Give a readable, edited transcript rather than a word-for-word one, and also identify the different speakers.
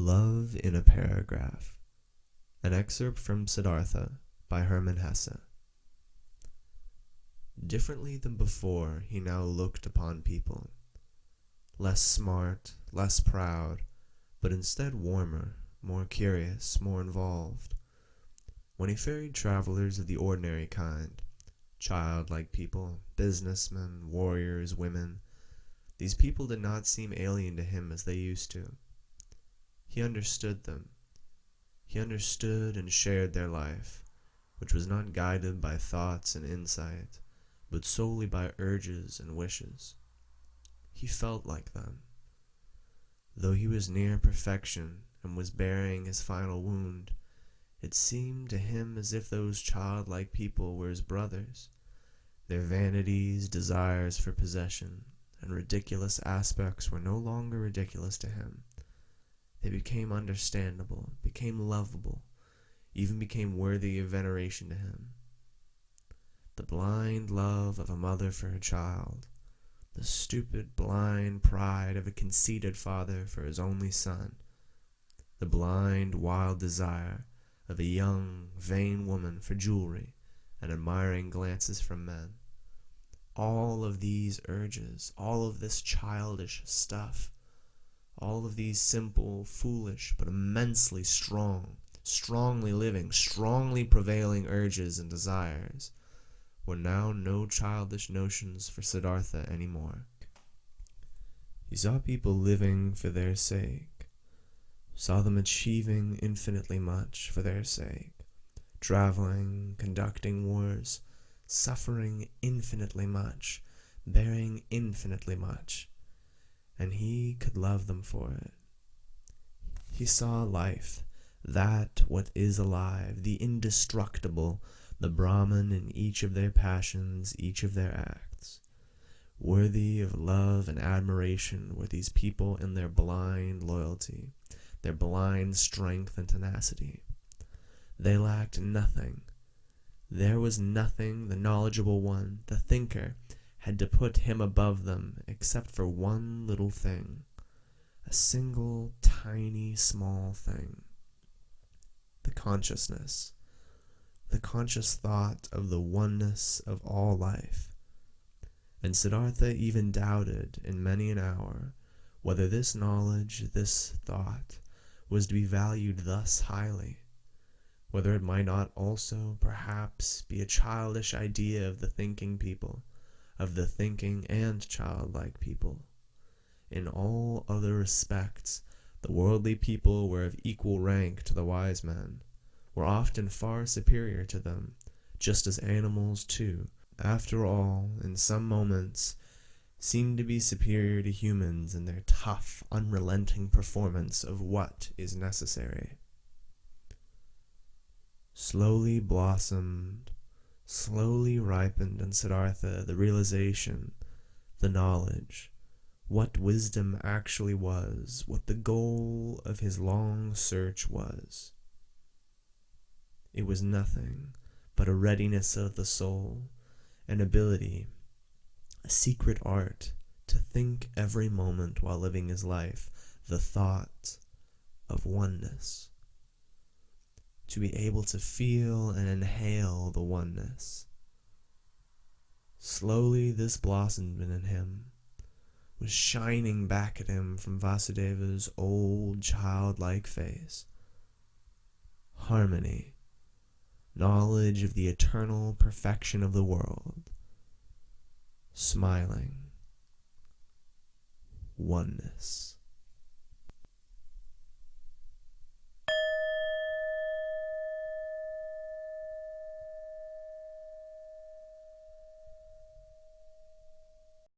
Speaker 1: Love in a Paragraph. An excerpt from Siddhartha by Herman Hesse. Differently than before, he now looked upon people. Less smart, less proud, but instead warmer, more curious, more involved. When he ferried travelers of the ordinary kind, childlike people, businessmen, warriors, women, these people did not seem alien to him as they used to. He understood them. He understood and shared their life, which was not guided by thoughts and insight, but solely by urges and wishes. He felt like them. Though he was near perfection and was burying his final wound, it seemed to him as if those childlike people were his brothers. Their vanities, desires for possession, and ridiculous aspects were no longer ridiculous to him. They became understandable, became lovable, even became worthy of veneration to him. The blind love of a mother for her child, the stupid, blind pride of a conceited father for his only son, the blind, wild desire of a young, vain woman for jewelry and admiring glances from men. All of these urges, all of this childish stuff, all of these simple, foolish, but immensely strong, strongly living, strongly prevailing urges and desires were now no childish notions for Siddhartha anymore. He saw people living for their sake, saw them achieving infinitely much for their sake, traveling, conducting wars, suffering infinitely much, bearing infinitely much, and he could love them for it. He saw life, that what is alive, the indestructible, the Brahman in each of their passions, each of their acts. Worthy of love and admiration were these people in their blind loyalty, their blind strength and tenacity. They lacked nothing. There was nothing the knowledgeable one, the thinker, had to put him above them except for one little thing, a single, tiny, small thing. The consciousness, the conscious thought of the oneness of all life. And Siddhartha even doubted in many an hour whether this knowledge, this thought, was to be valued thus highly, whether it might not also, perhaps, be a childish idea of the thinking people, of the thinking and childlike people. In all other respects, the worldly people were of equal rank to the wise men, were often far superior to them, just as animals, too, after all, in some moments, seem to be superior to humans in their tough, unrelenting performance of what is necessary. Slowly blossomed, slowly ripened in Siddhartha the realization, the knowledge, what wisdom actually was, what the goal of his long search was. It was nothing but a readiness of the soul, an ability, a secret art to think every moment while living his life, the thought of oneness. To be able to feel and inhale the oneness. Slowly this blossomed in him, was shining back at him from Vasudeva's old childlike face. Harmony, knowledge of the eternal perfection of the world, smiling, oneness.